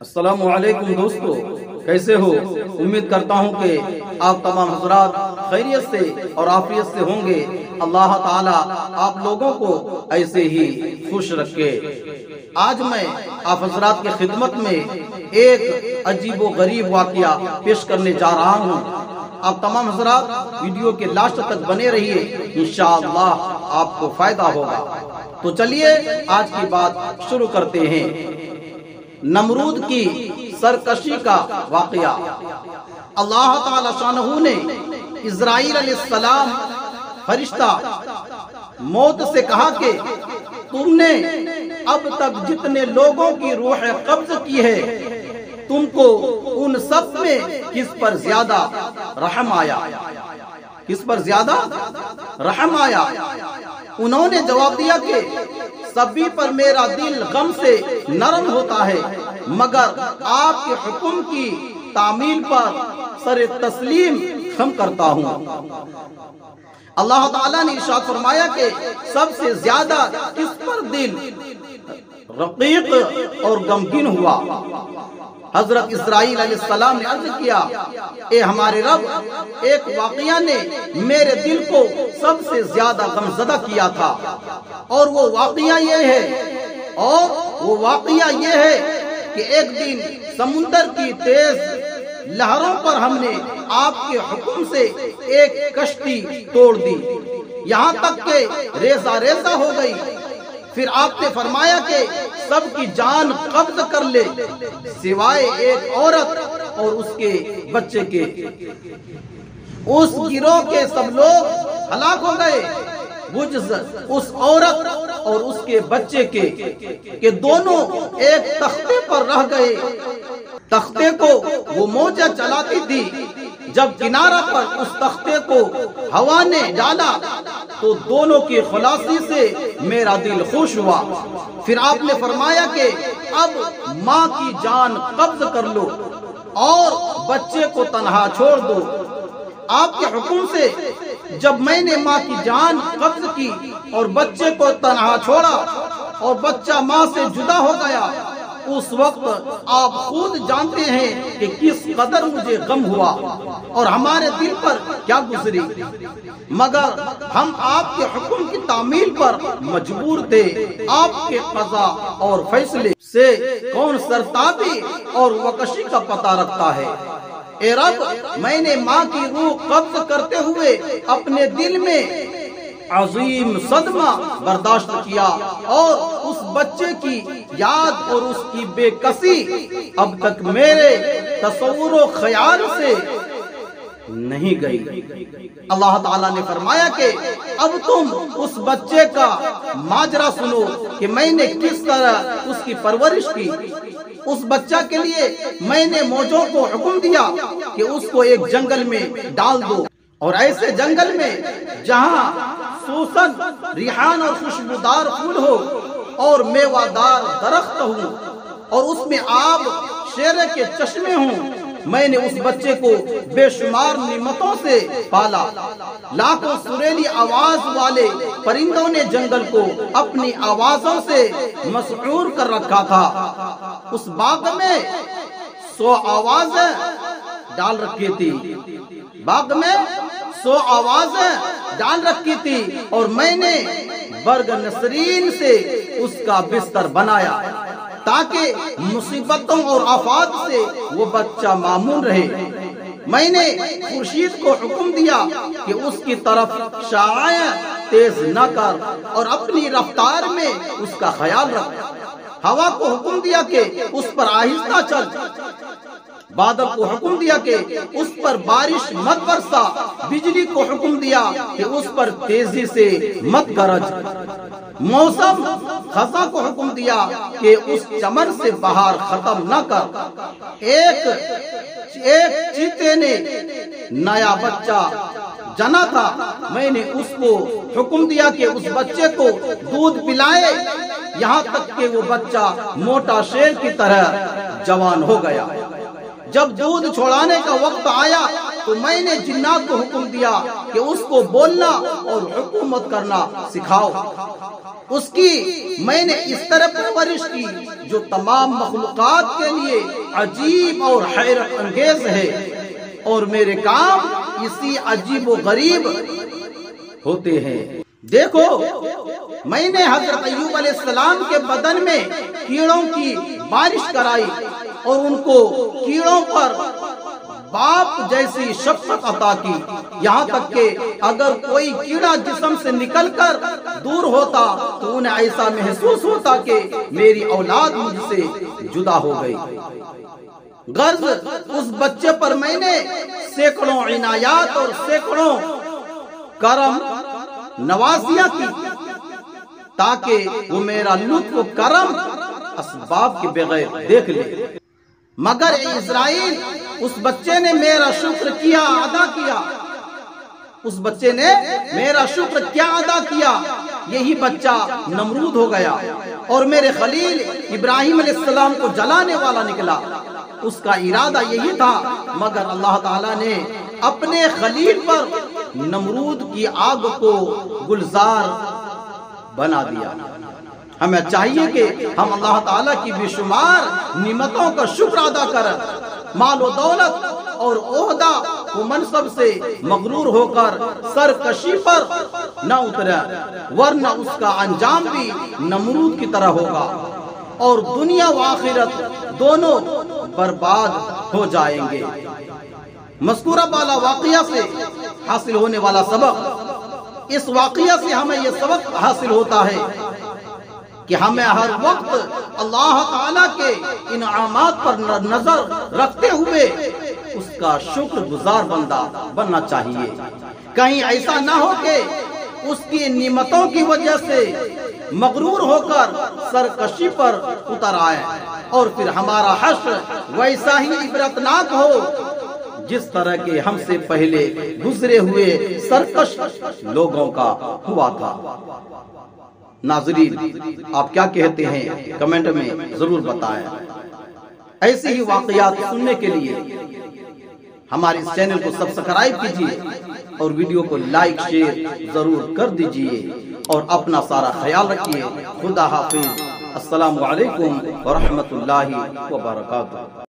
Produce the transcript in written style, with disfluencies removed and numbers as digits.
السلام علیکم دوستو، کیسے ہو؟ امید کرتا ہوں کہ آپ تمام حضرات خیریت سے اور عافیت سے ہوں گے۔ اللہ تعالی آپ لوگوں کو ایسے ہی خوش رکھے۔ آج میں آپ حضرات کی خدمت میں ایک عجیب و غریب واقعہ پیش کرنے جا رہا ہوں۔ آپ تمام حضرات ویڈیو کے لاسٹ تک بنے رہیے، انشاءاللہ آپ کو فائدہ ہوگا۔ تو چلیے آج کی بات شروع کرتے ہیں۔ نمرود کی سرکشی کا واقعہ۔ اللہ تعالی شانہ نے اسرائیل علیہ السلام فرشتہ موت سے کہا کہ تم نے اب تک جتنے لوگوں کی روح قبض کی ہے، تم کو ان سب میں کس پر زیادہ رحم آیا؟ کس پر زیادہ رحم آیا؟ انہوں نے جواب دیا کہ سبھی پر میرا دل غم سے نرم ہوتا ہے، مگر آپ کے حکم کی تعمیل پر سر تسلیم خم کرتا ہوں۔ اللہ تعالیٰ نے ارشاد فرمایا کہ سب سے زیادہ کس پر دل رقیق اور غمگین ہوا؟ حضرت اسرائیل علیہ السلام نے عرض کیا، اے ہمارے رب، ایک واقعہ نے میرے دل کو سب سے زیادہ غمزدہ کیا تھا، اور وہ واقعہ یہ ہے کہ ایک دن سمندر کی تیز لہروں پر ہم نے آپ کے حکم سے ایک کشتی توڑ دی، یہاں تک کہ ریزہ ریزہ ہو گئی۔ پھر آپ نے فرمایا کہ سب کی جان قبض کر لے سوائے ایک عورت اور اس کے بچے کے۔ اس گروہ کے سب لوگ ہلاک ہو گئے بجز اس عورت اور اس کے بچے کے، کہ دونوں ایک تختے پر رہ گئے۔ تختے کو وہ موجہ چلاتی تھی، جب کنارہ پر اس تختے کو ہوا نے ڈالا تو دونوں کی خلاصی سے میرا دل خوش ہوا۔ پھر آپ نے فرمایا کہ اب ماں کی جان قبض کر لو اور بچے کو تنہا چھوڑ دو۔ آپ کے حکم سے جب میں نے ماں کی جان قبض کی اور بچے کو تنہا چھوڑا اور بچہ ماں سے جدا ہو گیا، اس وقت آپ خود جانتے ہیں کہ کس قدر مجھے غم ہوا اور ہمارے دل پر کیا گزری، مگر ہم آپ کے حکم کی تعمیل پر مجبور تھے۔ آپ کے قضا اور فیصلے سے کون سرتابی اور وکشی کا پتہ رکھتا ہے؟ اے رب، میں نے ماں کی روح قبض کرتے ہوئے اپنے دل میں عظیم صدمہ برداشت کیا، اور اس بچے کی یاد اور اس کی بے کسی اب تک میرے تصور و خیال سے نہیں گئی۔ اللہ تعالیٰ نے فرمایا کہ اب تم اس بچے کا ماجرا سنو کہ میں نے کس طرح اس کی پرورش کی۔ اس بچہ کے لیے میں نے موجوں کو حکم دیا کہ اس کو ایک جنگل میں ڈال دو، اور ایسے جنگل میں جہاں سوسن، ریحان اور خوشبودار پھول ہو اور میوہ دار درخت ہوں اور اس میں آب شیرے کے چشمے ہوں۔ میں نے اس بچے کو بے شمار نعمتوں سے پالا۔ لاکھوں سریلی آواز والے پرندوں نے جنگل کو اپنی آوازوں سے مسحور کر رکھا تھا۔ اس باغ میں 100 آوازیں ڈال رکھی تھی، باغ میں 100 آوازیں ڈال رکھی تھی، اور میں نے برگ نسرین سے اس کا بستر بنایا تاکہ مصیبتوں اور آفات سے وہ بچہ معمون رہے۔ میں نے خورشید کو حکم دیا کہ اس کی طرف شعاعیں تیز نہ کر اور اپنی رفتار میں اس کا خیال رکھ۔ ہوا کو حکم دیا کہ اس پر آہستہ چل۔ بادل کو حکم دیا کہ اس پر بارش مت برسا۔ بجلی کو حکم دیا کہ اس پر تیزی سے مت گرج۔ موسم خزاں کو حکم دیا کہ اس چمن سے بہار ختم نہ کر۔ ایک چیتے نے نیا بچہ جنا تھا، میں نے اس کو حکم دیا کہ اس بچے کو دودھ پلائے یہاں تک کہ وہ بچہ موٹا شیر کی طرح جوان ہو گیا۔ جب دودھ چھوڑانے کا وقت آیا تو میں نے جنات کو حکم دیا کہ اس کو بولنا اور حکومت کرنا سکھاؤ۔ اس کی میں نے اس طرح پرورش کی جو تمام مخلوقات کے لیے عجیب اور حیرت انگیز ہے، اور میرے کام اسی عجیب و غریب ہوتے ہیں۔ دیکھو، میں نے حضرت ایوب علیہ السلام کے بدن میں کیڑوں کی بارش کرائی اور ان کو کیڑوں پر باپ جیسی شفقت عطا کی، یہاں تک کہ اگر کوئی کیڑا جسم سے نکل کر دور ہوتا تو انہیں ایسا محسوس ہوتا کہ میری اولاد مجھ سے جدا ہو گئی۔ غرض اس بچے پر میں نے سینکڑوں عنایات اور سینکڑوں کرم نوازیاں کی تاکہ وہ میرا لطف و کرم اسباب کے بغیر دیکھ لے، مگر اے اسرائیل، اس بچے نے میرا شکر کیا، ادا کیا۔ اس بچے نے میرا شکر کیا ادا کیا، یہی بچہ نمرود ہو گیا اور میرے خلیل ابراہیم علیہ السلام کو جلانے والا نکلا۔ اس کا ارادہ یہی تھا، مگر اللہ تعالیٰ نے اپنے خلیل پر نمرود کی آگ کو گلزار بنا دیا۔ ہمیں چاہیے کہ ہم اللہ تعالیٰ کی بے شمار نعمتوں کا شکر ادا کریں، مال و دولت اور عہدہ و منصب سے مغرور ہو کر سرکشی پر نہ اترے، ورنہ اس کا انجام بھی نمرود کی طرح ہوگا اور دنیا و آخرت دونوں برباد ہو جائیں گے۔ مذکورہ بالا واقعہ سے حاصل ہونے والا سبق، اس واقعہ سے ہمیں یہ سبق حاصل ہوتا ہے کہ ہمیں ہر وقت اللہ تعالیٰ کے انعامات پر نظر رکھتے ہوئے اس کا شکر گزار بندہ بننا چاہیے۔ کہیں ایسا نہ ہو کہ اس کی نعمتوں کی وجہ سے مغرور ہو کر سرکشی پر اتر آئے اور پھر ہمارا حشر ویسا ہی عبرتناک ہو جس طرح کے ہم سے پہلے گزرے ہوئے سرکش لوگوں کا ہوا تھا۔ ناظرین، آپ کیا کہتے ہیں کمنٹ میں ضرور بتائیں۔ ایسے ہی واقعات سننے کے لیے ہمارے اس چینل کو سبسکرائب کیجیے اور ویڈیو کو لائک شیئر ضرور کر دیجیے اور اپنا سارا خیال رکھیے۔ خدا حافظ۔ السلام علیکم ورحمۃ اللہ وبرکاتہ۔